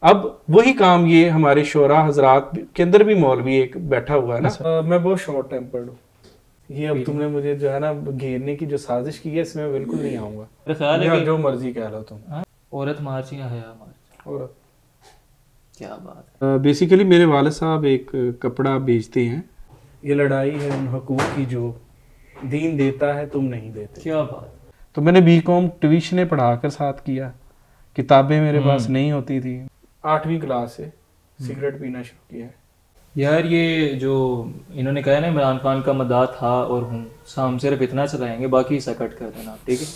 अब वही काम ये हमारे शोरा हजरात के अंदर भी मौलवी एक बैठा हुआ है ना। मैं बहुत शॉर्ट टेम्पर्ड हूँ। ये अब तुमने मुझे जो है ना घेरने की जो साजिश की है, इसमें मैं बिल्कुल नहीं आऊंगा। मेरा ख्याल है या कि जो मर्जी कह लो तुम। औरत मार्च या हया मार्च, और क्या बात है। बेसिकली मेरे वाले साहब एक कपड़ा बेचते हैं। ये लड़ाई है उन हकूक की जो दीन देता है तुम नहीं देते। क्या बात। तो मैंने बीकॉम ट्यूशन पढ़ाकर साथ किया, किताबें मेरे पास नहीं होती थी। 8वीं क्लास से सिगरेट पीना शुरू किया है। यार ये जो इन्होंने कहा है ना, इमरान खान का मदा था और हूँ, हम सिर्फ इतना चलाएंगे, बाकी हिस्सा कट कर देना, ठीक है।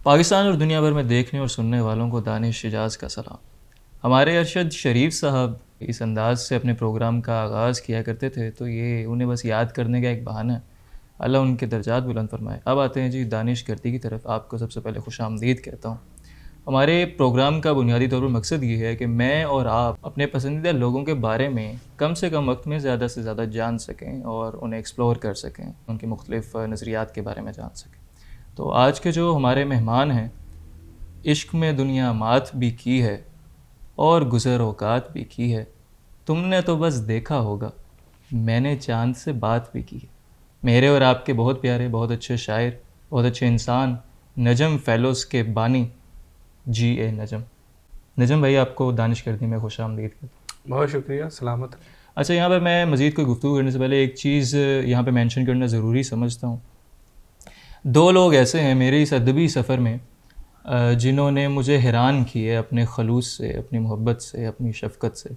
पाकिस्तान और दुनिया भर में देखने और सुनने वालों को दानिश शिजाज का सलाम। हमारे अरशद शरीफ साहब इस अंदाज से अपने प्रोग्राम का आगाज़ किया करते थे, तो ये उन्हें बस याद करने का एक बहाना है। अल्लाह उनके दर्जात बुलंद फरमाए। अब आते हैं जी दानिश गर्दी की तरफ। आपको सबसे पहले खुश आमदीद कहता हूँ। हमारे प्रोग्राम का बुनियादी तौर पर मकसद ये है कि मैं और आप अपने पसंदीदा लोगों के बारे में कम से कम वक्त में ज़्यादा से ज़्यादा जान सकें और उन्हें एक्सप्लोर कर सकें, उनके मुख्तलिफ़ नज़रियात के बारे में जान सकें। तो आज के जो हमारे मेहमान हैं, इश्क में दुनिया मात भी की है और गुज़र औकात भी की है, तुमने तो बस देखा होगा, मैंने चांद से बात भी की है। मेरे और आपके बहुत प्यारे, बहुत अच्छे शायर, बहुत अच्छे इंसान, नजम फेलोज़ के बानी जी ए नजम। नजम भाई, आपको दानिश गर्दी में खुश आमदीद करता हूँ। बहुत शुक्रिया, सलामत। अच्छा, यहाँ पर मैं मज़ीद कोई गुफ्तगू करने से पहले एक चीज़ यहाँ पे मेंशन करना ज़रूरी समझता हूँ। 2 लोग ऐसे हैं मेरे इस अदबी सफ़र में जिन्होंने मुझे हैरान किए अपने खलूस से, अपनी मोहब्बत से, अपनी शफ़क़त से।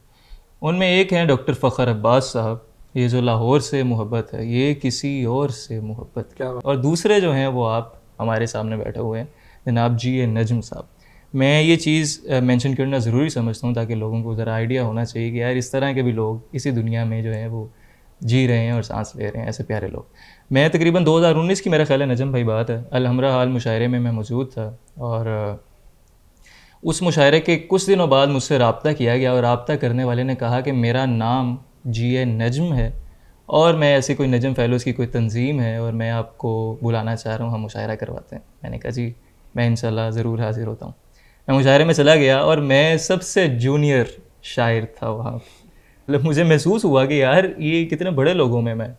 उनमें एक हैं डॉक्टर फ़खर अब्बास साहब, ये जो लाहौर से मोहब्बत है, ये किसी और से मोहब्बत। क्या बात। और दूसरे जो हैं वो आप हमारे सामने बैठे हुए हैं, जनाब जी ए नजम साहब। मैं ये चीज़ मेंशन करना ज़रूरी समझता हूँ ताकि लोगों को ज़रा आइडिया होना चाहिए कि यार इस तरह के भी लोग इसी दुनिया में जो हैं वो जी रहे हैं और सांस ले रहे हैं, ऐसे प्यारे लोग। मैं तकरीबन 2019 की मेरा ख्याल है नजम भाई बात है, अल हमरा हाल मुशायरे में मैं मौजूद था और उस मुशायरे के कुछ दिनों बाद मुझसे रब्ता किया गया और रब्ता करने वाले ने कहा कि मेरा नाम जी ए नजम है और मैं ऐसी कोई नजम फ़ेलोज़ की कोई तंजीम है और मैं आपको बुलाना चाह रहा हूँ, हम मुशायरा करवाते हैं। मैंने कहा जी मैं इंशाल्लाह ज़रूर हाज़िर होता हूँ। मैं मुशायरे में चला गया और मैं सबसे जूनियर शायर था वहाँ। मतलब मुझे महसूस हुआ कि यार ये कितने बड़े लोगों में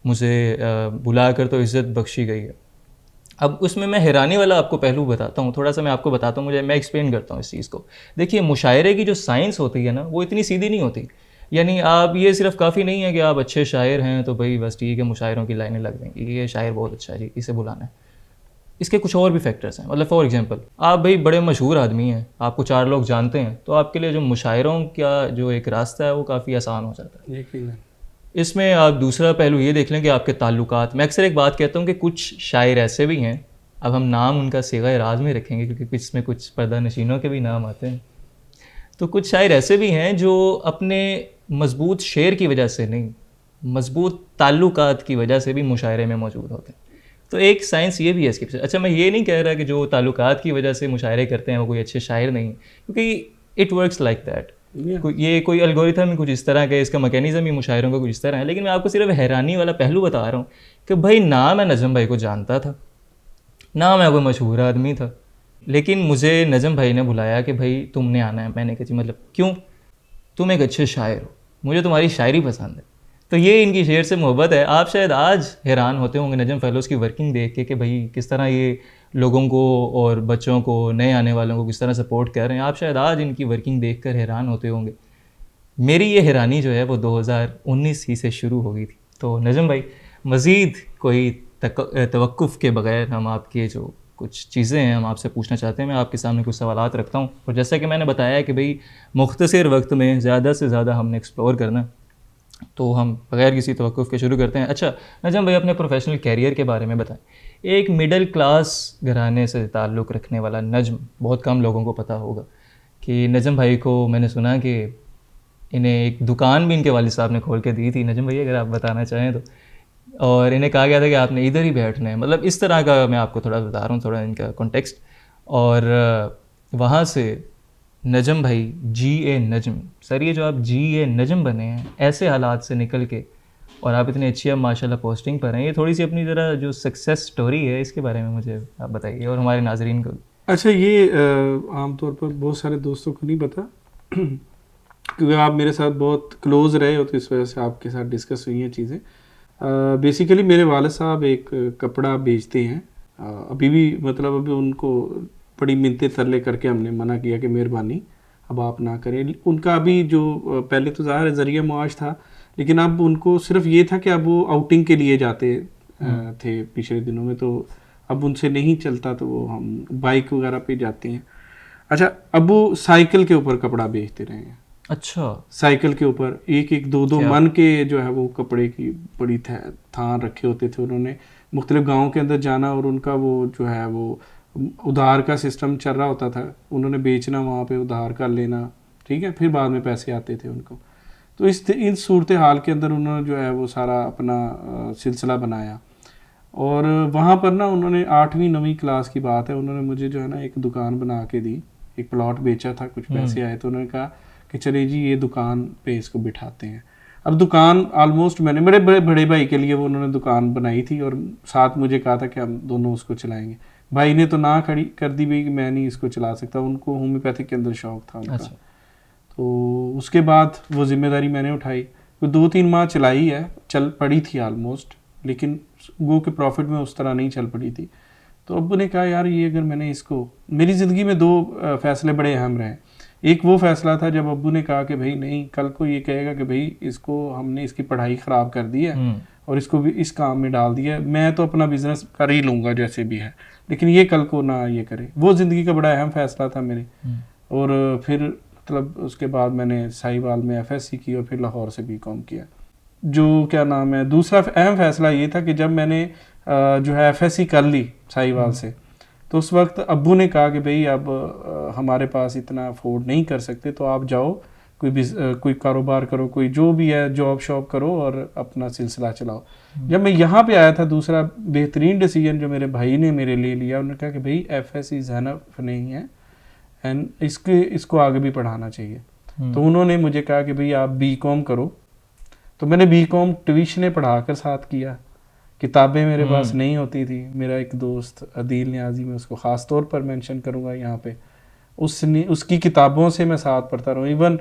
मुझे बुला कर तो इज़्ज़त बख्शी गई है। अब उसमें मैं हैरानी वाला आपको पहलू बताता हूँ, थोड़ा सा मैं आपको बताता हूँ, मैं एक्सप्लेन करता हूँ इस चीज़ को। देखिए, मुशायरे की जो साइंस होती है ना, वो इतनी सीधी नहीं होती। यानी आप ये सिर्फ काफ़ी नहीं है कि आप अच्छे शायर हैं तो भाई बस ठीक है, मुशायरों की लाइनें लग देंगी, ये शायर बहुत अच्छा है जी, इसे बुलाना है। इसके कुछ और भी फैक्टर्स हैं। मतलब फॉर एग्जांपल, आप भाई बड़े मशहूर आदमी हैं, आपको 4 लोग जानते हैं, तो आपके लिए जो मुशायरों का जो एक रास्ता है वो काफ़ी आसान हो जाता है। यकीनन। इसमें आप दूसरा पहलू ये देख लें कि आपके ताल्लुकात। मैं अक्सर एक बात कहता हूँ कि कुछ शायर ऐसे भी हैं, अब हम नाम उनका सिगा राज में रखेंगे क्योंकि इसमें कुछ पर्दा नशीनों के भी नाम आते हैं। तो कुछ शायर ऐसे भी हैं जो अपने मजबूत शेर की वजह से नहीं, मजबूत ताल्लुकात की वजह से भी मुशायरे में मौजूद होते हैं। तो एक साइंस ये भी है इसके पीछे। अच्छा, मैं ये नहीं कह रहा कि जो ताल्लुकात की वजह से मुशायरे करते हैं वो कोई अच्छे शायर नहीं, क्योंकि इट वर्क्स लाइक दैट। ये कोई एल्गोरिथम कुछ इस तरह का, इसका मैकेनिज्म ही मुशायरों का कुछ इस तरह है। लेकिन मैं आपको सिर्फ हैरानी वाला पहलू बता रहा हूँ कि भाई ना मैं नजम भाई को जानता था, ना मैं कोई मशहूर आदमी था, लेकिन मुझे नजम भाई ने बुलाया कि भाई तुमने आना है। मैंने कहा जी मतलब क्यों? तुम एक अच्छे शायर हो, मुझे तुम्हारी शायरी पसंद है। तो ये इनकी शेर से मोहब्बत है। आप शायद आज हैरान होते होंगे नजम फेलोज़ की वर्किंग देख के कि भाई किस तरह ये लोगों को और बच्चों को, नए आने वालों को किस तरह सपोर्ट कर रहे हैं। आप शायद आज इनकी वर्किंग देखकर हैरान होते होंगे। मेरी ये हैरानी जो है वो 2019 ही से शुरू हो गई थी। तो नजम भाई, मज़ीद कोई तवक्कुफ़ के बग़ैर हम आपके जो कुछ चीज़ें हैं हम आपसे पूछना चाहते हैं। मैं आपके सामने कुछ सवालात रखता हूँ और जैसा कि मैंने बताया कि भाई मुख्तसर वक्त में ज़्यादा से ज़्यादा हमने एक्सप्लोर करना, तो हम बग़ैर किसी तवक्कुफ़ के शुरू करते हैं। अच्छा नजम भाई, अपने प्रोफेशनल कैरियर के बारे में बताएं। एक मिडिल क्लास घराने से ताल्लुक़ रखने वाला नजम, बहुत कम लोगों को पता होगा कि नजम भाई को मैंने सुना कि इन्हें एक दुकान भी इनके वालिद साहब ने खोल के दी थी। नजम भाई अगर आप बताना चाहें तो। और इन्हें कहा गया था कि आपने इधर ही बैठना है, मतलब इस तरह का मैं आपको थोड़ा बता रहा हूँ, थोड़ा इनका कॉन्टेक्स्ट। और वहाँ से नजम भाई जी ए नजम, सर ये जो आप जी ए नजम बने हैं, ऐसे हालात से निकल के और आप इतनी अच्छी अब माशाल्लाह पोस्टिंग पर हैं। ये थोड़ी सी अपनी ज़रा जो सक्सेस स्टोरी है इसके बारे में मुझे आप बताइए और हमारे नाजरीन को भी। अच्छा, ये आमतौर पर बहुत सारे दोस्तों को नहीं पता क्योंकि आप मेरे साथ बहुत क्लोज रहे हो तो इस वजह से आपके साथ डिस्कस हुई हैं चीज़ें। बेसिकली मेरे वालिद साहब एक कपड़ा बेचते हैं। अभी भी मतलब अभी उनको बड़ी मिन्नतें तरले करके हमने मना किया कि मेहरबानी अब आप ना करें। उनका अभी जो पहले तो ज़ाहिर है ज़रिया मुआश था, लेकिन अब उनको सिर्फ ये था कि अब वो आउटिंग के लिए जाते थे पिछले दिनों में, तो अब उनसे नहीं चलता तो वो हम बाइक वगैरह पे जाते हैं। अच्छा, अब वो साइकिल के ऊपर कपड़ा बेचते रहे हैं। अच्छा, साइकिल के ऊपर एक एक दो दो क्या? मन के जो है वो कपड़े की बड़ी थान रखे होते थे। उन्होंने मुख्तलिफ गाँव के अंदर जाना और उनका वो जो है वो उधार का सिस्टम चल रहा होता था। उन्होंने बेचना, वहाँ पे उधार कर लेना, ठीक है, फिर बाद में पैसे आते थे उनको। तो इन सूरत हाल के अंदर उन्होंने जो है वो सारा अपना सिलसिला बनाया। और वहाँ पर ना उन्होंने 8वीं 9वीं क्लास की बात है, उन्होंने मुझे जो है ना एक दुकान बना के दी, एक प्लॉट बेचा था, कुछ पैसे आए तो उन्होंने कहा कि चले जी ये दुकान पे इसको बिठाते हैं। अब दुकान ऑलमोस्ट मैंने मेरे बड़े भाई के लिए वो उन्होंने दुकान बनाई थी और साथ मुझे कहा था कि हम दोनों उसको चलाएंगे। भाई ने तो ना खड़ी कर दी भाई कि मैं नहीं इसको चला सकता, उनको होम्योपैथिक के अंदर शौक था उनका। अच्छा। तो उसके बाद वो जिम्मेदारी मैंने उठाई, तो 2-3 माह चलाई है, चल पड़ी थी ऑलमोस्ट, लेकिन गो के प्रॉफिट में उस तरह नहीं चल पड़ी थी। तो अब्बू ने कहा यार ये अगर मैंने इसको, मेरी ज़िंदगी में 2 फैसले बड़े अहम रहे। एक वो फैसला था जब अब्बू ने कहा कि भाई नहीं, कल को ये कहेगा कि भाई इसको हमने इसकी पढ़ाई ख़राब कर दी है और इसको भी इस काम में डाल दिया, मैं तो अपना बिजनेस कर ही लूँगा जैसे भी है, लेकिन ये कल को ना ये करे। वो ज़िंदगी का बड़ा अहम फैसला था मेरे। और फिर मतलब उसके बाद मैंने साहिवाल में एफएससी की और फिर लाहौर से बीकॉम किया। जो क्या नाम है, दूसरा अहम फैसला ये था कि जब मैंने जो है एफएससी कर ली साहिवाल से, तो उस वक्त अब्बू ने कहा कि भाई अब हमारे पास इतना अफोर्ड नहीं कर सकते, तो आप जाओ कोई कारोबार करो, कोई जो भी है जॉब शॉप करो और अपना सिलसिला चलाओ। जब मैं यहाँ पे आया था, दूसरा बेहतरीन डिसीजन जो मेरे भाई ने मेरे लिए लिया, उन्होंने कहा कि भाई एफएससी ज़ैनब नहीं है एंड इसको आगे भी पढ़ाना चाहिए। तो उन्होंने मुझे कहा कि भाई आप बीकॉम करो। तो मैंने बीकॉम ट्यूशनें पढ़ा कर साथ किया, किताबें मेरे पास नहीं होती थी। मेरा एक दोस्त अदील न्याजी, मैं उसको ख़ास तौर पर मेंशन करूँगा यहाँ पे, उसकी किताबों से मैं साथ पढ़ता रहा हूँ। इवन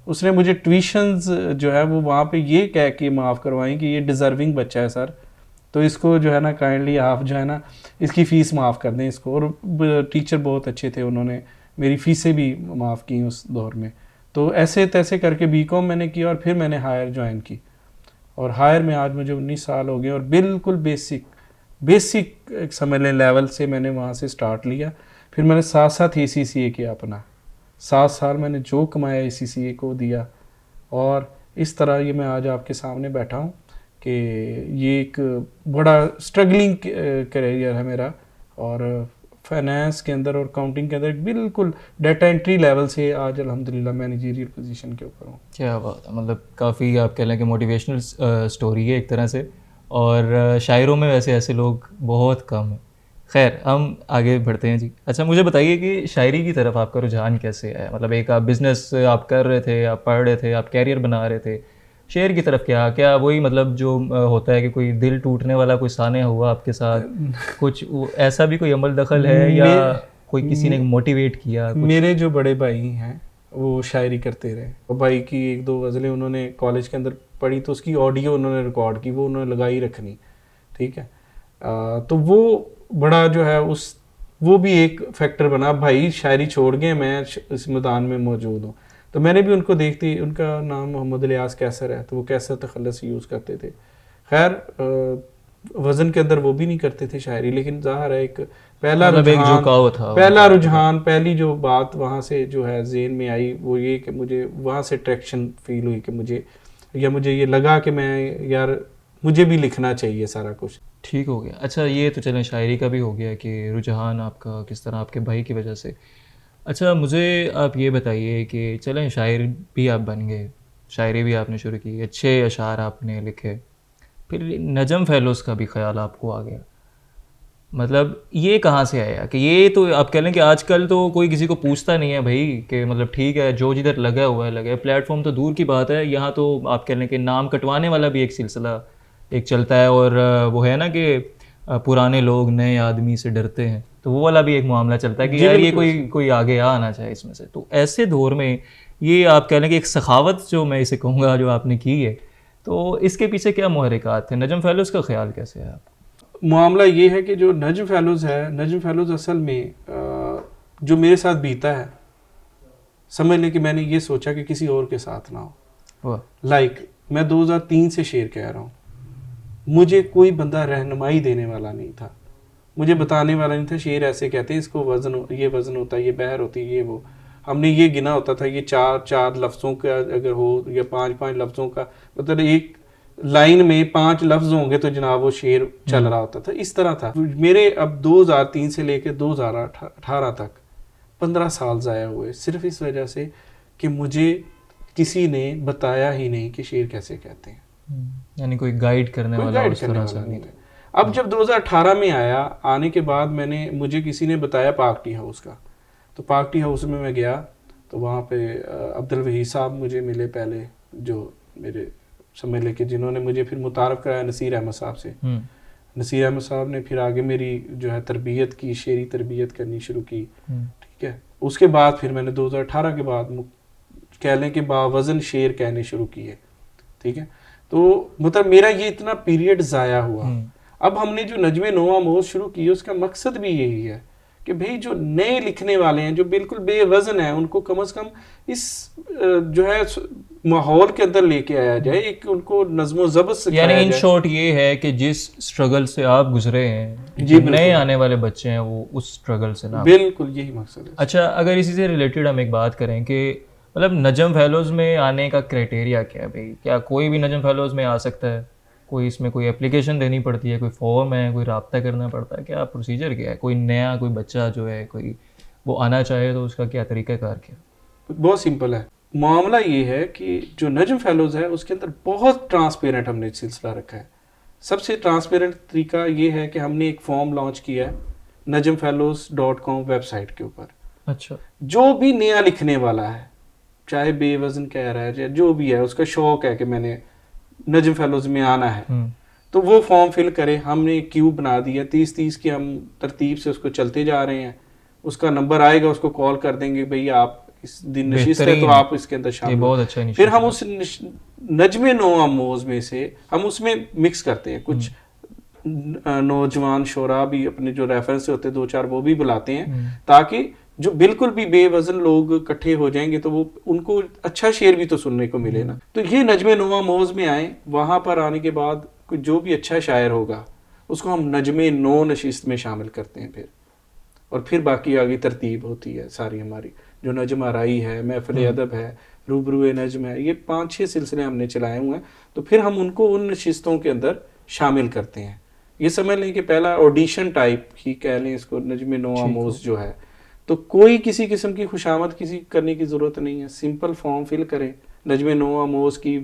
उसने मुझे ट्यूशन्स जो है वो वहाँ पे ये कह के माफ़ करवाई कि ये डिज़र्विंग बच्चा है सर, तो इसको जो है ना काइंडली आप जो है ना इसकी फ़ीस माफ़ कर दें इसको। और टीचर बहुत अच्छे थे, उन्होंने मेरी फ़ीसें भी माफ़ की उस दौर में। तो ऐसे तैसे करके बीकॉम मैंने किया और फिर मैंने हायर ज्वाइन की, और हायर में आज मुझे 19 साल हो गए और बिल्कुल बेसिक समझ लें लेवल से मैंने वहाँ से स्टार्ट लिया। फिर मैंने साथ साथ ACCA किया अपना, 7 साल मैंने जो कमाया ACCA को दिया, और इस तरह ये मैं आज आपके सामने बैठा हूँ कि ये एक बड़ा स्ट्रगलिंग करियर है मेरा। और फाइनेंस के अंदर और काउंटिंग के अंदर बिल्कुल डाटा एंट्री लेवल से आज अल्हम्दुलिल्लाह मैनेजरियल पोजीशन के ऊपर हूँ। क्या बात है, मतलब काफ़ी आप कह लें कि मोटिवेशनल स्टोरी है एक तरह से, और शायरों में वैसे ऐसे लोग बहुत कम हैं। खैर हम आगे बढ़ते हैं जी। अच्छा मुझे बताइए कि शायरी की तरफ आपका रुझान कैसे है? मतलब एक आप बिज़नेस आप कर रहे थे, आप पढ़ रहे थे, आप कैरियर बना रहे थे, शेर की तरफ क्या वही मतलब जो होता है कि कोई दिल टूटने वाला कोई सानिया हुआ आपके साथ, कुछ ऐसा भी कोई अमल दखल है या कोई किसी ने मोटिवेट किया? मेरे जो बड़े भाई हैं वो शायरी करते रहे, और भाई की 1-2 गज़लें उन्होंने कॉलेज के अंदर पढ़ी तो उसकी ऑडियो उन्होंने रिकॉर्ड की, वो उन्होंने लगाई रखनी, ठीक है। तो वो बड़ा जो है वो भी एक फैक्टर बना, भाई शायरी छोड़ गए, मैं इस मैदान में मौजूद हूँ। तो मैंने भी उनको देखती, उनका नाम मोहम्मद इलियास कैसर है, तो वो कैसर तखल्लुस यूज़ करते थे। खैर वज़न के अंदर वो भी नहीं करते थे शायरी, लेकिन ज़ाहिर है एक पहला रुझान पहली जो बात वहाँ से जो है ज़हन में आई वो ये कि मुझे वहाँ से अट्रैक्शन फील हुई कि मुझे ये लगा कि मैं यार मुझे भी लिखना चाहिए सारा कुछ। ठीक हो गया। अच्छा ये तो चलें शायरी का भी हो गया कि रुझान आपका किस तरह आपके भाई की वजह से। अच्छा मुझे आप ये बताइए कि चलें शायर भी आप बन गए, शायरी भी आपने शुरू की, अच्छे अशार आपने लिखे, फिर नजम फेलोज़ का भी ख्याल आपको आ गया। मतलब ये कहाँ से आया कि ये तो आप कह लें कि आजकल तो कोई किसी को पूछता नहीं है भाई कि मतलब ठीक है जो जिधर लगा हुआ है लगा है, प्लेटफॉर्म तो दूर की बात है, यहाँ तो आप कह लें कि नाम कटवाने वाला भी एक सिलसिला एक चलता है, और वो है ना कि पुराने लोग नए आदमी से डरते हैं, तो वो वाला भी एक मामला चलता है कि यार ये कोई आगे आना चाहिए इसमें से। तो ऐसे दौर में ये आप कह लें कि एक सखावत जो मैं इसे कहूँगा जो आपने की है, तो इसके पीछे क्या मुहर्रिकात थे? नजम फेलोज़ का ख्याल कैसे है आपका? मामला ये है कि जो नजम फेलोज़ है, नजम फेलोज़ असल में जो मेरे साथ बीता है, समझ लें कि मैंने ये सोचा कि किसी और के साथ ना हो। लाइक मैं 2003 से शेर कह रहा हूँ, मुझे कोई बंदा रहनुमाई देने वाला नहीं था, मुझे बताने वाला नहीं था शेर ऐसे कहते हैं, इसको ये वज़न होता है, ये बहर होती है, ये वो। हमने ये गिना होता था, ये 4 लफ्ज़ों का अगर हो या 5 लफ्ज़ों का, मतलब एक लाइन में 5 लफ्ज़ होंगे तो जनाब वो शेर चल रहा होता था, इस तरह था मेरे। अब 2003 से लेकर 2018 तक 15 साल ज़ाया हुए सिर्फ इस वजह से कि मुझे किसी ने बताया ही नहीं कि शेर कैसे कहते हैं, यानी कोई गाइड करने वाला उस तरह से नहीं था। अब जब 2018 में आने के बाद मुझे किसी ने बताया पाक टी हाउस का, तो पाक टी हाउस में मैं गया तो वहाँ पे अब्दुल वहीद साहब मुझे मिले पहले, जो मेरे समझ लेके जिन्होंने मुझे फिर मुतारफ़ कराया नसीर अहमद साहब से। नसीर अहमद साहब ने फिर आगे मेरी जो है तरबियत की, शेरी तरबियत करनी शुरू की, ठीक है। उसके बाद फिर मैंने 2018 के बाद कह लें कि बावज़न शेर कहने शुरू किए, ठीक है। तो मतलब मेरा ये इतना पीरियड ज़ाया हुआ। अब हमने जो नजमे नो आमोज़ शुरू की उसका मकसद भी यही है कि भाई जो नए लिखने वाले हैं जो बिल्कुल बेवज़न है, उनको कम से कम इस जो है माहौल के अंदर लेके आया जाए, एक उनको नज़्मो ज़ब्त सिखाया जाए। यानी इन शॉर्ट ये है कि जिस स्ट्रगल से आप गुजरे हैं, जो नए आने वाले बच्चे हैं वो उस स्ट्रगल से ना, बिल्कुल यही मकसद है। अच्छा, अगर इसी से रिलेटेड हम एक बात करें कि मतलब नजम फेलोज़ में आने का क्राइटेरिया क्या है भाई? क्या कोई भी नजम फेलोज़ में आ सकता है? कोई इसमें कोई एप्लीकेशन देनी पड़ती है, कोई फॉर्म है, कोई राब्ता करना पड़ता है, क्या प्रोसीजर क्या है? कोई नया कोई बच्चा जो है कोई वो आना चाहे तो उसका क्या तरीक़ाकार क्या? बहुत सिंपल है। मामला ये है कि जो नजम फेलोज़ है उसके अंदर बहुत ट्रांसपेरेंट हमने सिलसिला रखा है। सबसे ट्रांसपेरेंट तरीका ये है कि हमने एक फॉर्म लॉन्च किया है najmfellows.com वेबसाइट के ऊपर। अच्छा, जो भी नया लिखने वाला है, चाहे बेवज़न कह रहा है चाहे जो भी है, उसका शौक़ है कि मैंने नजम फेलोज़ में आना है, तो वो फॉर्म फिल करे। हमने क्यू बना दिया 30 की, हम तरतीब से उसको चलते जा रहे हैं। उसका नंबर आएगा, उसको कॉल कर देंगे, भाई आप इस दिन नशिस्त है तो आप इसके अंदर शामिल। बहुत अच्छा। फिर हम उस नजमे नो आमोज़ में से हम उसमें मिक्स करते हैं, कुछ नौजवान शोरा भी अपने जो रेफरेंस होते हैं 2-4 वो भी बुलाते हैं, ताकि जो बिल्कुल भी बेवज़न लोग इकट्ठे हो जाएंगे तो वो उनको अच्छा शेर भी तो सुनने को मिले ना। तो ये नजमे नो आमोज़ में आए, वहाँ पर आने के बाद जो भी अच्छा शायर होगा उसको हम नजमे नो नशिस्त में शामिल करते हैं फिर, और फिर बाकी आगे तरतीब होती है सारी हमारी, जो नजम आराई है, महफिल अदब है, रूबरू नजम है, ये 5-6 सिलसिले हमने चलाए हुए हैं। तो फिर हम उनको उन नशिस्तों के अंदर शामिल करते हैं। ये समझ लें कि पहला ऑडिशन टाइप ही कह लें इसको, नजमे नो आमोज़ जो है। तो कोई किसी किस्म की खुशामद किसी करने की ज़रूरत नहीं है, सिंपल फॉर्म फिल करें। नजमे नो आमोज़ की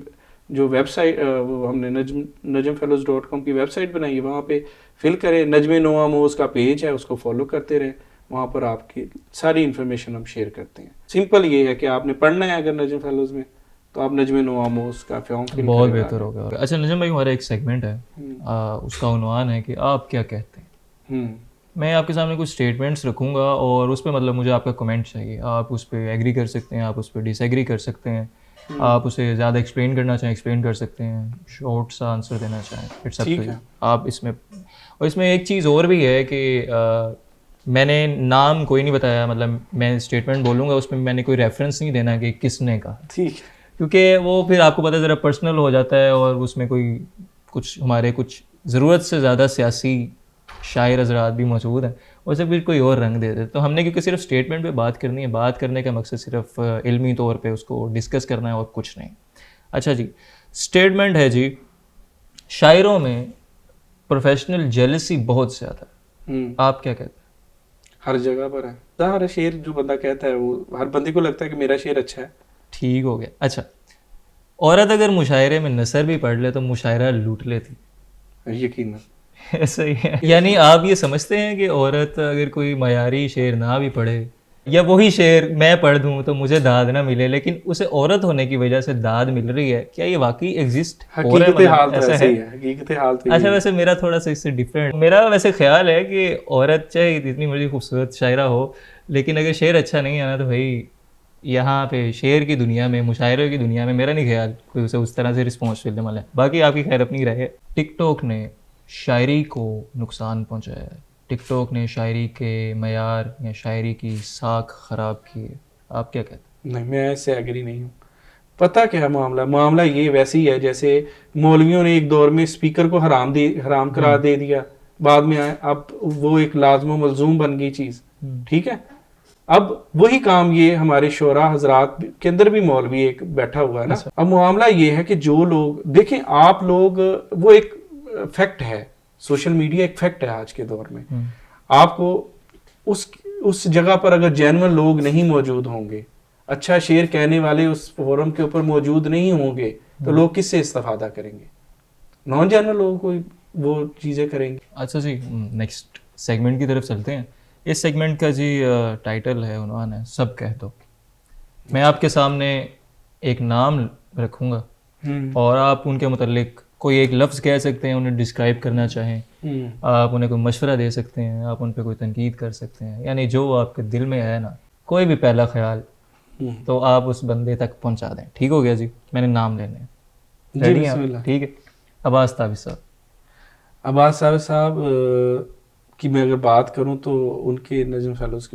जो वेबसाइट हमने najmfellows.com की वेबसाइट बनाई है, वहाँ पे फिल करें। नजमे नो आमोज़ का पेज है, उसको फॉलो करते रहें, वहाँ पर आपकी सारी इन्फॉर्मेशन हम शेयर करते हैं। सिंपल ये है कि आपने पढ़ना है अगर नजम फेलोज़ में, तो आप नजमे नो आमोज़ का फॉर्म फिल बहुत बेहतर होगा। अच्छा नजम भाई, हमारा एक सेगमेंट है, उसका उन्वान है कि आप क्या कहते हैं। मैं आपके सामने कुछ स्टेटमेंट्स रखूँगा और उस पर मतलब मुझे आपका कमेंट चाहिए। आप उस पर एग्री कर सकते हैं, आप उस पर डिसएग्री कर सकते हैं, आप उसे ज़्यादा एक्सप्लेन करना चाहें एक्सप्लेन कर सकते हैं, शॉर्ट सा आंसर देना चाहें, इट्स अप टू यू। आप इसमें, और इसमें एक चीज़ और भी है कि मैंने नाम कोई नहीं बताया, मतलब मैं स्टेटमेंट बोलूँगा उसमें मैंने कोई रेफरेंस नहीं देना कि किसने कहा, ठीक, क्योंकि वो फिर आपको पता है ज़रा पर्सनल हो जाता है और उसमें कोई कुछ हमारे कुछ ज़रूरत से ज़्यादा सियासी शायर हज़रात भी मौजूद हैं, वैसे फिर कोई और रंग दे दे। तो हमने क्योंकि सिर्फ स्टेटमेंट पे बात करनी है, बात करने का मकसद सिर्फ इल्मी तौर पे उसको डिस्कस करना है और कुछ नहीं। अच्छा जी, स्टेटमेंट है जी, शायरों में प्रोफेशनल जेलसी बहुत ज़्यादा है। आप क्या कहते हैं? हर जगह पर है। हर शेर जो बंदा कहता है वो हर बंदे को लगता है कि मेरा शेर अच्छा है। ठीक हो गया। अच्छा, औरत अगर मुशायरे में नसर भी पढ़ ले तो मुशायरा लूट लेती। यकीनन ऐसा ही है। यानी आप ये समझते हैं कि औरत अगर कोई मयारी शेर ना भी पढ़े या वही शेर मैं पढ़ दूं तो मुझे दाद ना मिले, लेकिन उसे औरत होने की वजह से दाद मिल रही है, क्या ये वाकई एग्जिस्ट हो रहा है? हकीकत हाल मतलब तो ऐसा ऐसे है? ही है, हकीकत हाल तो अच्छा, यही है। वैसे मेरा थोड़ा सा इससे डिफरेंट, मेरा वैसे ख्याल है कि औरत चाहे जितनी मर्जी खूबसूरत शायरा हो, लेकिन अगर शेर अच्छा नहीं है ना, तो भाई यहाँ पे शेर की दुनिया में, मुशायरे की दुनिया में मेरा नहीं ख्याल कोई उसे उस तरह से रिस्पॉन्स मिलने वाला है। बाकी आपकी खैर अपनी राय है। टिकटॉक ने शायरी को नुकसान पहुँचाया है, टिकटॉक ने शायरी के मयार या शायरी की साख ख़राब की है, आप क्या कहते नहीं, मैं इससे एग्री नहीं हूँ। पता क्या है मामला, मामला ये वैसे ही है जैसे मौलवियों ने एक दौर में स्पीकर को हराम करार दे दिया, बाद में आए, अब वो एक लाजम मलजूम बन गई चीज़। ठीक है, अब वही काम ये हमारे शोरा हजरात के अंदर भी मौलवी एक बैठा हुआ है ना। अब मामला ये है कि जो लोग देखें, आप लोग, वो एक फैक्ट है, सोशल मीडिया एक फैक्ट है आज के दौर में। आपको उस जगह पर अगर जेन्युइन लोग नहीं मौजूद होंगे, अच्छा शेर कहने वाले उस फोरम के ऊपर मौजूद नहीं होंगे, तो लोग किससे इस्तेफादा करेंगे? नॉन जेन्युइन लोगों को वो चीज़ें करेंगे। अच्छा जी, नेक्स्ट सेगमेंट की तरफ चलते हैं। इस सेगमेंट का जी टाइटल है, उन्वान है, सब कह दो। मैं आपके सामने एक नाम रखूंगा और आप उनके मुतालिक कोई एक लफ्ज़ कह सकते हैं, उन्हें डिस्क्राइब करना चाहें, आप उन्हें कोई मशवरा दे सकते हैं, आप उन पर कोई तनकीद कर सकते हैं, यानी जो आपके दिल में है ना, कोई भी पहला ख्याल, तो आप उस बंदे तक पहुंचा दें। ठीक हो गया जी? मैंने नाम लेने हैं, जी रेडी हैं आप? बिस्मिल्लाह। ठीक है। अब्बास ताबिश साहब। अब्बास साहब की मैं अगर बात करूं तो उनके नजम फेलोज़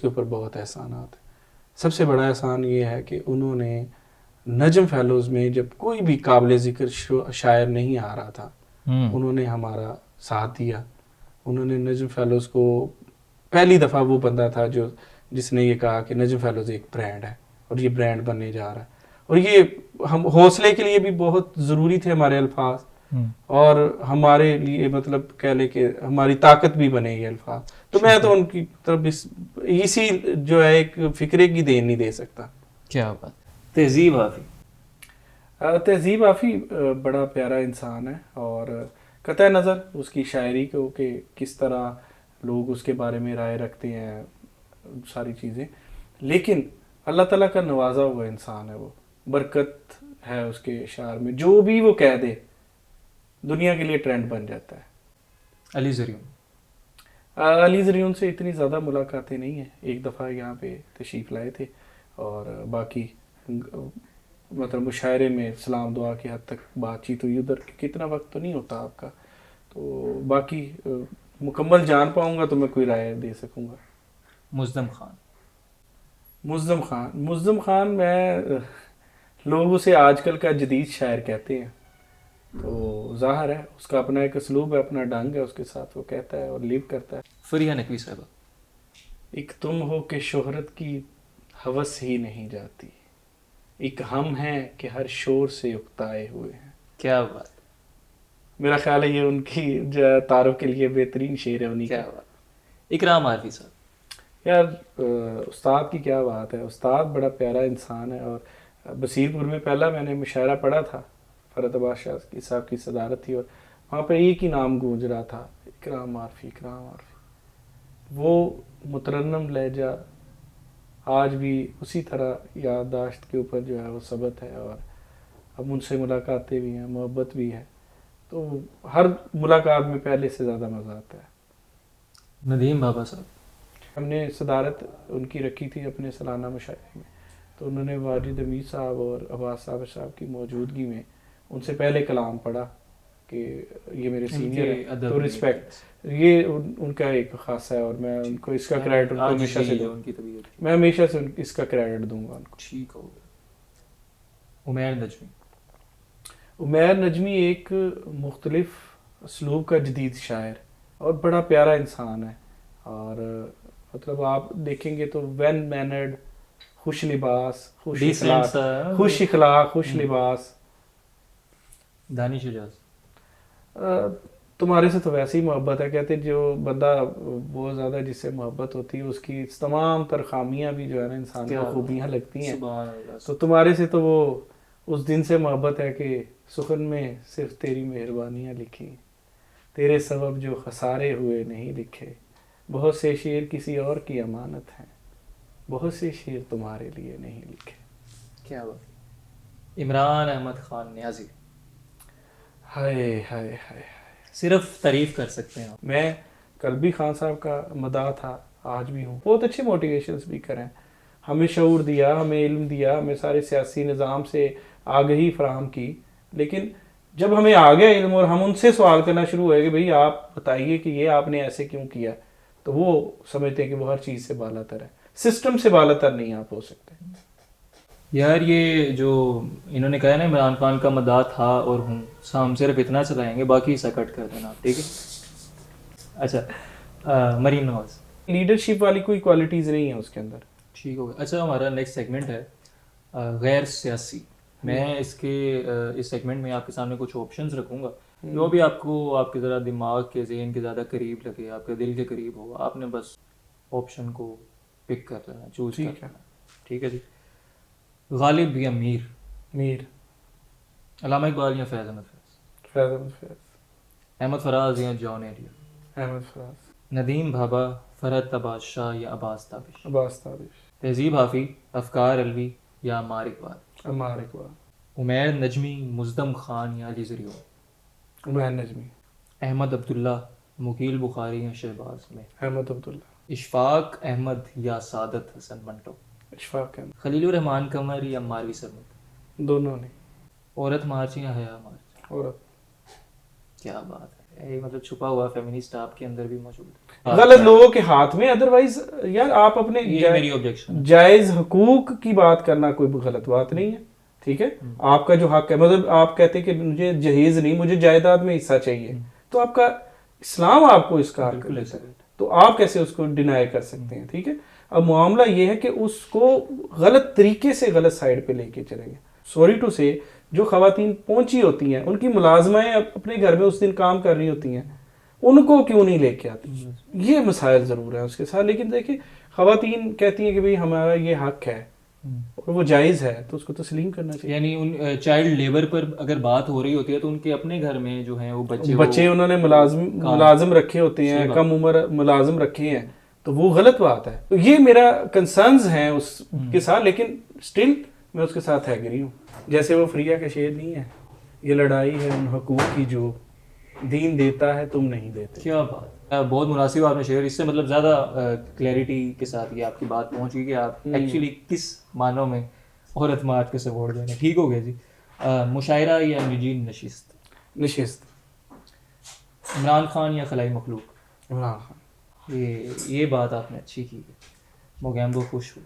के ऊपर बहुत एहसानात है। सबसे बड़ा एहसान ये है कि उन्होंने नजम फेलोज़ में जब कोई भी काबिल ज़िक्र शायर नहीं आ रहा था, उन्होंने हमारा साथ दिया। उन्होंने नजम फेलोज़ को, पहली दफ़ा वो बंदा था जिसने ये कहा कि नजम फेलोज़ एक ब्रांड है और ये ब्रांड बनने जा रहा है। और ये हम हौसले के लिए भी बहुत ज़रूरी थे हमारे अल्फाज, और हमारे लिए मतलब कह ले कि हमारी ताकत भी बने ये अल्फाज। तो मैं तो उनकी तरफ इसी जो है एक फिक्रे की देन नहीं दे सकता। क्या बात। तहजीब हाफी। तहजीब हाफी बड़ा प्यारा इंसान है, और कतई नज़र उसकी शायरी को कि किस तरह लोग उसके बारे में राय रखते हैं, सारी चीज़ें, लेकिन अल्लाह ताला का नवाजा हुआ इंसान है वो। बरकत है उसके शार में, जो भी वो कह दे दुनिया के लिए ट्रेंड बन जाता है। अली ज़रियून। अली ज़रियून से इतनी ज़्यादा मुलाकातें नहीं है, एक दफ़ा यहाँ पे तशरीफ़ लाए थे, और बाकी मतलब मुशायरे में सलाम दुआ की हद तक बातचीत हुई। उधर कितना वक्त तो नहीं होता आपका, तो बाकी मुकम्मल जान पाऊँगा तो मैं कोई राय दे सकूँगा। मुज़्ज़म खान। मुज़्ज़म खान मैं, लोग उसे आजकल का जदीद शायर कहते हैं, तो ज़ाहिर है उसका अपना एक असलूब है, अपना ढंग है, उसके साथ वो कहता है और लिव करता है। फरिया नकवी साहबा। एक तुम हो कि शोहरत की हवस ही नहीं जाती, एक हम हैं कि हर शोर से उकताए हुए हैं। क्या बात। मेरा ख्याल है ये उनकी जो तारुफ के लिए बेहतरीन शेर है उन्हीं क्या का। बात। इकराम आरफी साहब। यार उस्ताद की क्या बात है, उस्ताद बड़ा प्यारा इंसान है। और बसीरपुर में पहला मैंने मुशायरा पढ़ा था, फरत अब्बास शाह की साहब की सदारत थी, और वहाँ पर एक ही नाम गूंज रहा था, इकराम आरफी, इकराम आरफी। वो मुतरन्नम लहजा आज भी उसी तरह याददाश्त के ऊपर जो है वो सबत है, और अब उनसे मुलाकातें भी हैं, मोहब्बत भी है, तो हर मुलाकात में पहले से ज़्यादा मज़ा आता है। नदीम बाबा साहब। हमने सदारत उनकी रखी थी अपने सालाना मुशायरे में, तो उन्होंने वाजिद अमीर साहब और अब्बास साहब की मौजूदगी में उनसे पहले कलाम पढ़ा कि ये मेरे सीनियर है, तो रिस्पेक्ट ये उनका एक खासा है, और मैं उनको इसका क्रेडिट उनको हमेशा से दूंगा, मैं हमेशा से इसका क्रेडिट दूंगा उनको। ठीक हो गया। उमैर नजमी। उमैर नजमी एक मुख्तलिफ असलूब का जदीद शायर और बड़ा प्यारा इंसान है, और मतलब आप देखेंगे तो वेल मैनर्ड, खुश लिबास, खुश इखलाक, खुश लिबास। दानिश इजाज। तुम्हारे से तो वैसे ही मोहब्बत है, कहते जो बंदा बहुत ज़्यादा जिससे मोहब्बत होती है उसकी तमाम तर खामियाँ भी जो है ना इंसान को खूबियाँ लगती हैं, तो तुम्हारे से तो वो उस दिन से मोहब्बत है कि सुखन में सिर्फ तेरी मेहरबानियाँ लिखी, तेरे सबब जो खसारे हुए नहीं लिखे, बहुत से शेर किसी और की अमानत हैं, बहुत से शेर तुम्हारे लिए नहीं लिखे। क्या बात। इमरान अहमद खान न्याजी, हाय हाय हाय। सिर्फ तारीफ कर सकते हैं आप। मैं कल भी खान साहब का मदाह था, आज भी हूँ। बहुत अच्छे मोटिवेशनल स्पीकर हैं, हमें शऊर दिया, हमें इल्म दिया, हमें सारे सियासी निज़ाम से आगही फराहम की। लेकिन जब हमें आ गया इल्म और हम उनसे सवाल करना शुरू हुए कि भाई आप बताइए कि ये आपने ऐसे क्यों किया, तो वो समझते हैं कि वो हर चीज़ से बालातर है, सिस्टम से बालातर नहीं आप हो सकते। यार ये जो इन्होंने कहा ना इमरान खान का मदाह था और हूँ, हम सिर्फ इतना चलाएंगे, बाकी हिस्सा कट कर देना, ठीक है। अच्छा, मरीम नवाज, लीडरशिप वाली कोई क्वालिटीज़ नहीं है उसके अंदर। ठीक हो गया। अच्छा, हमारा नेक्स्ट सेगमेंट है गैर सियासी। मैं इस सेगमेंट में आपके सामने कुछ ऑप्शंस रखूंगा, जो भी आपको आपके ज़रा दिमाग के जहन के ज़्यादा करीब लगे, आपके दिल के करीब हो, आपने बस ऑप्शन को पिक कर लेना, चूज कर लेना, ठीक है जी। गालिब या मीर? मीर। अल्लामा इकबाल या फैज़ अहमद फैज़? फैज़ अहमद फैज़। अहमद फराज या जॉन एलियर? अहमद फराज। नदीम भाभा, फरहत तबाश शाह या अब्बास ताबिश? अब्बास ताबिश। तहजीब हाफी, अफकार अलवी या अम्मार इकबाल? अम्मार इकबाल। उमैर नजमी, मुज़दम खान या अली ज़रियो? उमैर नजमी। अहमद अब्दुल्ला, मुकील बुखारी या शहबाज में? अहमद अब्दुल्ला। इशफाक अहमद या सादत हसन मंटो? इशफाक अहमद। खलीलुर रहमान कमर या मारवी सरमद? दोनों ने। औरत मार्च या हया मार्च? औरत। क्या बात है, ये मतलब छुपा हुआ फेमिनिस्ट आपके अंदर भी मौजूद है। गलत लोगों के हाथ में। अदरवाइज यार आप अपने ये मेरी ऑब्जेक्शन। जायज हुकूक की बात करना कोई गलत बात नहीं है, ठीक है। आपका जो हक है, मतलब आप कहते हैं कि मुझे जहेज नहीं, मुझे जायदाद में हिस्सा चाहिए, तो आपका इस्लाम आपको इसका हक देता है, तो आप कैसे उसको डिनाई कर सकते हैं, ठीक है। अब मामला ये है कि उसको गलत तरीके से गलत साइड पे लेके चलेंगे। सॉरी टू से, जो खवातीन पहुंची होती हैं, उनकी मुलाजमाएं अपने घर में उस दिन काम कर रही होती हैं, उनको क्यों नहीं लेके आती? ये मसाइल ज़रूर है उसके साथ। लेकिन देखिए, खवातीन कहती हैं कि भाई हमारा ये हक है और वो जायज़ है, तो उसको तस्लीम करना चाहिए। यानी उन चाइल्ड लेबर पर अगर बात हो रही होती है तो उनके अपने घर में जो है वो बच्चे उन्होंने मुलाजिम रखे होते हैं, कम उम्र मुलाजिम रखे हैं, तो वो गलत बात है। तो ये मेरा कंसर्न्स हैं उसके साथ, लेकिन स्टिल मैं उसके साथ एग्री हूँ। जैसे वो फ्रिया के शेर नहीं है, ये लड़ाई है उन हकूक की जो दीन देता है तुम नहीं देते। क्या बात, बहुत मुनासिब आपने शेयर, इससे मतलब ज़्यादा क्लैरिटी के साथ ये आपकी बात पहुंची कि आप एक्चुअली किस मानों में औरत मार्च के सपोर्ट देंगे। ठीक हो गया जी। मुशायरा या निजी नशिस्त? नशिस्त। इमरान खान या खलाई मखलूक? इमरान खान। ये बात आपने अच्छी की है, मोगैम्बो खुश हुआ।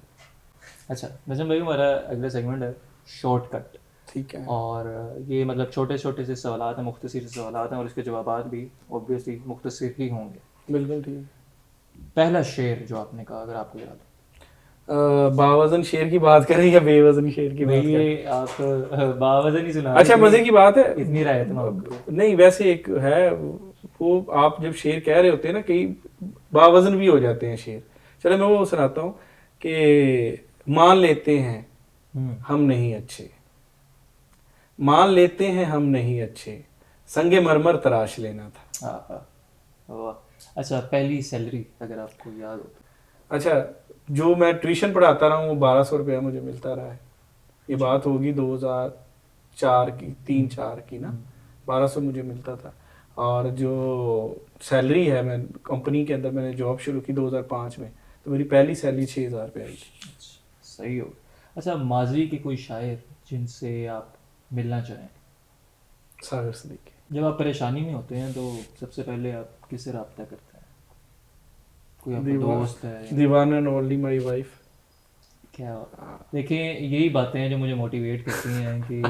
अच्छा नजम भाई, हमारा अगला सेगमेंट है शॉर्टकट, ठीक है। और ये मतलब छोटे छोटे से सवाल हैं, मुख्तसर से सवाल हैं, और इसके जवाब भी ऑब्वियसली मुख्तसर ही होंगे। बिल्कुल ठीक। पहला शेर जो आपने कहा, अगर आपको याद हो। बावजन शेर की बात करें या बेवजन शेर की बात करें? ये आप बावजन ही सुना। अच्छा, मजे की बात है, इतनी राय नहीं, वैसे एक है वो, आप जब शेर कह रहे होते हैं ना, कई बावजन भी हो जाते हैं शेर। चलो मैं वो सुनाता हूँ कि मान लेते हैं हम नहीं अच्छे, मान लेते हैं हम नहीं अच्छे, संगे मरमर तराश लेना था। वाह। अच्छा, पहली सैलरी अगर आपको याद हो? अच्छा, जो मैं ट्यूशन पढ़ाता रहा हूँ वो 1200 रुपया मुझे मिलता रहा है। ये बात होगी 2004 की, 3-4 की ना। 1200 मुझे मिलता था। और जो सैलरी है, मैं कंपनी के अंदर मैंने जॉब शुरू की 2005 में, तो मेरी पहली सैलरी 6000 रुपये आई थी। सही हो। अच्छा, माजी के कोई शायर जिनसे आप मिलना चाहें? सागर सदीकी। जब आप परेशानी में होते हैं तो सबसे पहले आप किससे रब्ता करते हैं? कोई आपका दोस्त है? दीवाना एंड ओनली माय वाइफ। क्या? देखिए, यही बातें हैं जो मुझे मोटिवेट करती हैं कि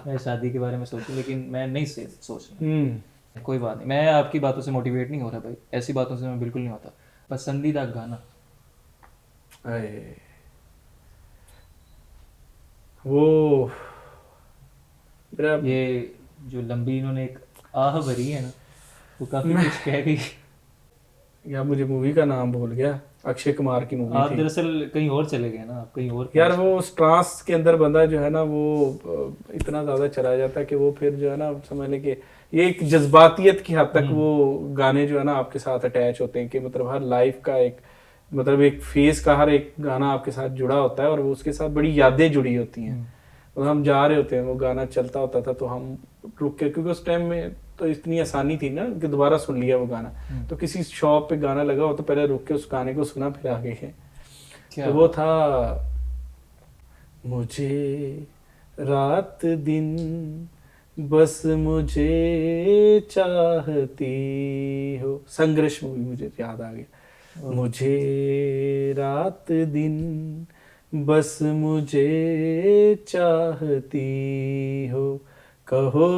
मैं शादी के बारे में सोचूं, लेकिन मैं नहीं सोच रहा। कोई बात नहीं, मैं आपकी बातों से मोटिवेट नहीं हो रहा भाई, ऐसी बातों से मैं बिल्कुल नहीं होता। पसंदीदा गाना? वो ये जो लंबी इन्होंने एक आह भरी है ना, वो काफी कुछ कह गई। या मुझे मूवी का नाम भूल गया। अक्षय कुमार की मूवी आप थी दरअसल कहीं और चले गए ना, आप कहीं और यार। वो उस ट्रांस के अंदर बंदा जो है ना वो इतना ज़्यादा चला जाता है कि वो फिर जो है ना समझ लें कि ये एक जज्बातियत की हद तक वो गाने जो है ना आपके साथ अटैच होते हैं कि मतलब हर लाइफ का एक मतलब एक फेज का हर एक गाना आपके साथ जुड़ा होता है और वो उसके साथ बड़ी यादें जुड़ी होती हैं। और हम जा रहे होते हैं, वो गाना चलता होता था तो हम रुक के, क्योंकि उस टाइम में तो इतनी आसानी थी ना कि दोबारा सुन लिया वो गाना, तो किसी शॉप पे गाना लगा हो तो पहले रुक के उस गाने को सुना फिर आगे गए। तो वो था मुझे रात दिन बस मुझे चाहती हो, संघर्ष मूवी मुझे याद आ गया। मुझे रात दिन बस मुझे चाहती हो, कहो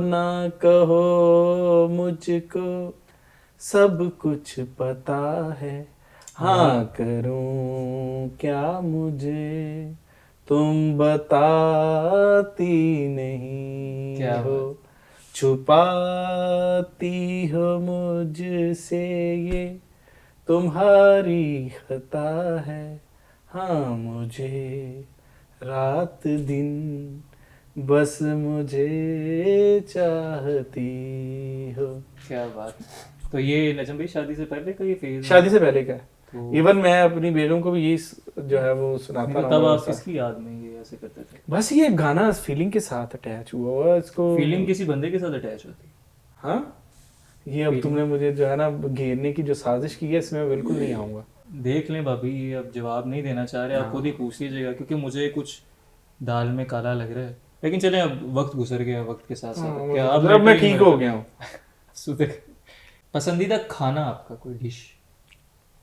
ना कहो मुझको सब कुछ पता है, हाँ करूं क्या मुझे तुम बताती नहीं क्या हो, छुपाती हो मुझसे ये तुम्हारी खता है, हाँ मुझे रात दिन बस मुझे चाहती हो। क्या बात। तो ये नजम भाई शादी से पहले का ये फेज शादी से पहले का है। तो इवन मैं अपनी बेगम को भी यही जो है वो सुनाता तो रहा तब हूँ आप उसका। किसकी याद में ये ऐसे करते थे? बस ये गाना फीलिंग के साथ अटैच हुआ हुआ इसको। फीलिंग किसी बंदे के साथ अटैच होती है? हाँ, ये अब तुमने मुझे जो है ना घेरने की जो साजिश की है इसमें मैं बिल्कुल नहीं आऊंगा। देख लें भाभी, ये अब जवाब नहीं देना चाह रहे, आप खुद ही पूछ लीजिएगा क्योंकि मुझे कुछ दाल में काला लग रहा है। लेकिन चलें, अब वक्त गुजर गया, वक्त के साथ साथ क्या अब अब मैं ठीक हो गया हूँ। सुधर। पसंदीदा खाना आपका कोई डिश?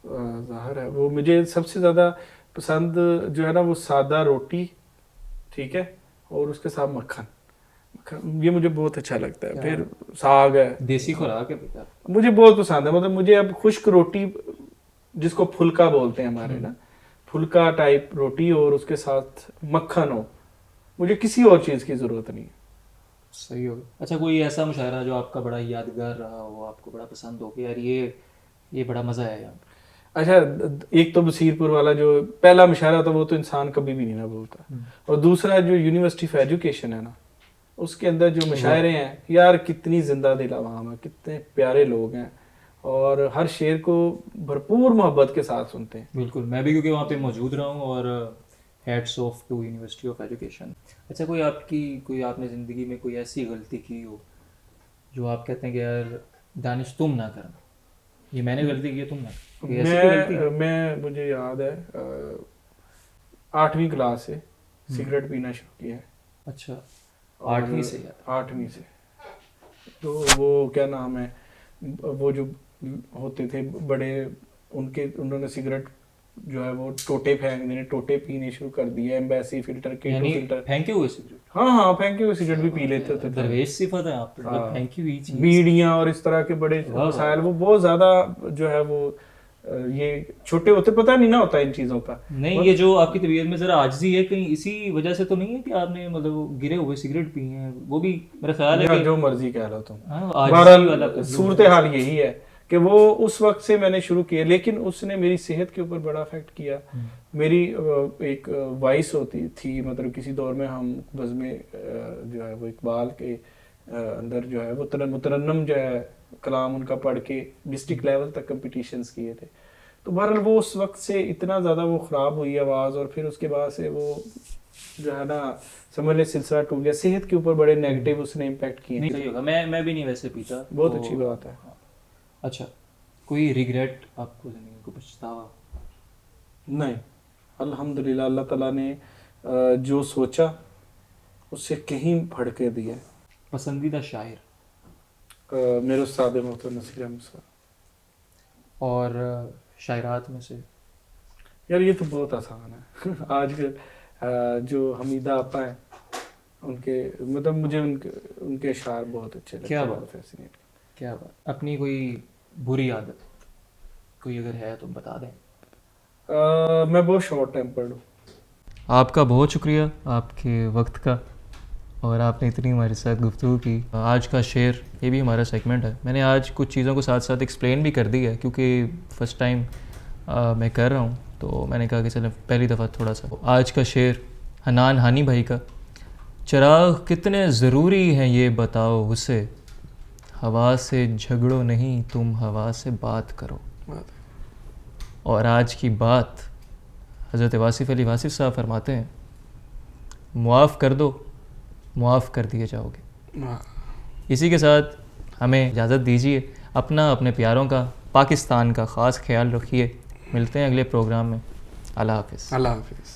ज़ाहिर है वो मुझे सबसे ज़्यादा पसंद जो है ना वो सादा रोटी, ठीक है, और उसके साथ मक्खन, ये मुझे बहुत अच्छा लगता है। फिर साग है, देसी खुराक है बेटा। मुझे बहुत पसंद है। मतलब मुझे अब खुश्क रोटी जिसको फुल्का बोलते हैं हमारे ना, फुल्का टाइप रोटी और उसके साथ मक्खन हो, मुझे किसी और चीज़ की ज़रूरत नहीं है। सही हो गया। अच्छा, कोई ऐसा मुशायरा जो आपका बड़ा यादगार रहा हो, आपको बड़ा पसंद हो कि यार ये बड़ा मज़ा आया यार? अच्छा, एक तो बसीरपुर वाला जो पहला मुशायरा था वो तो इंसान कभी भी नहीं ना भूलता, और दूसरा जो यूनिवर्सिटी ऑफ एजुकेशन है ना, उसके अंदर जो मुशायरे हैं यार, कितनी जिंदा दिल आवाम है, कितने प्यारे लोग हैं और हर शेर को भरपूर मोहब्बत के साथ सुनते हैं। बिल्कुल, मैं भी क्योंकि वहाँ पे मौजूद रहा हूँ और hats off to university of education. अच्छा, कोई आपने ज़िंदगी में कोई ऐसी गलती की हो जो आप कहते हैं कि यार दानिश तुम ना करना, ये मैंने गलती की है तुम ना करना, कोई ऐसी कोई गलती? मैं मुझे याद है 8वीं क्लास से सिगरेट पीना शुरू किया है। अच्छा, और 8वीं से यार? 8वीं से। तो वो क्या नाम है, वो जो होते थे बड़े, उन्होंने सिगरेट जो है वो टोटे फेंक देने, टोटे पीने शुरू कर दिए, एम्बेसी फिल्टर, केटो यानी फिल्टर। फेंके हुए सिगरेट? हाँ, फेंके हुए सिगरेट भी पी लेते थे। दरवेश सिफत है आप पे, फेंकी हुई चीज, बीड़ियाँ और इस तरह के बड़े मसाइल, वो बहुत ज्यादा जो है वो ये छोटे होते पता नहीं ना होता इन चीजों का। नहीं, ये जो आपकी तबीयत में जरा आजिज़ी है, कहीं इसी वजह से तो नहीं है कि आपने मतलब गिरे हुए सिगरेट पिए हैं? वो भी मेरा ख्याल है कि जो मर्जी कह लो तुम, आजिज़ी वाला पहलू सूरत हाल यही है कि वो उस वक्त से मैंने शुरू किया, लेकिन उसने मेरी सेहत के ऊपर बड़ा इफेक्ट किया। मेरी एक वॉइस होती थी, मतलब किसी दौर में हम बस में जो है वो इकबाल के अंदर जो है वो मुतरन्नम जो है कलाम उनका पढ़ के डिस्ट्रिक्ट लेवल तक कंपटीशंस किए थे। तो बहरहाल वो उस वक्त से इतना ज़्यादा वो ख़राब हुई आवाज़, और फिर उसके बाद से वो जो है ना समझ ले सिलसिला टूट गया। सेहत के ऊपर बड़े नेगेटिव उसने इम्पैक्ट किए। नहीं, सही होगा। मैं भी नहीं वैसे पीता, बहुत अच्छी बात है। अच्छा, कोई रिग्रेट आपको ज़िंदगी को, पछतावा? नहीं, अल्हम्दुलिल्लाह, अल्लाह ताला ने जो सोचा उससे कहीं भड़के दिया। पसंदीदा शायर? मेरे उस्ताद मोहतरम नसीर अहमद साहब। और शायरात में से? यार ये तो बहुत आसान है आजकल जो हमीदा आपा है उनके, मतलब मुझे उनके अशार बहुत अच्छे लगते हैं। क्या बात, फैसिनेट। क्या बात। अपनी कोई बुरी आदत कोई अगर है तो बता दें। मैं बहुत शॉर्ट टेम्पर्ड हूँ। आपका बहुत शुक्रिया आपके वक्त का, और आपने इतनी हमारे साथ गुफ्तगू की। आज का शेर ये भी हमारा सेगमेंट है। मैंने आज कुछ चीज़ों को साथ साथ एक्सप्लेन भी कर दी है क्योंकि फ़र्स्ट टाइम मैं कर रहा हूँ, तो मैंने कहा कि चलो पहली दफ़ा थोड़ा सा आज का शेर हनान हानी भाई का। चिराग कितने ज़रूरी हैं ये बताओ उसे, हवा से झगड़ो नहीं तुम हवा से बात करो। और आज की बात हज़रत वासिफ़ अली वासिफ़ साहब फरमाते हैं, मुआफ़ कर दो मुआफ़ कर दिए जाओगे। इसी के साथ हमें इजाज़त दीजिए। अपना अपने प्यारों का पाकिस्तान का ख़ास ख्याल रखिए। मिलते हैं अगले प्रोग्राम में। अल्लाह हाफ़िज़। अल्लाह हाफिज़।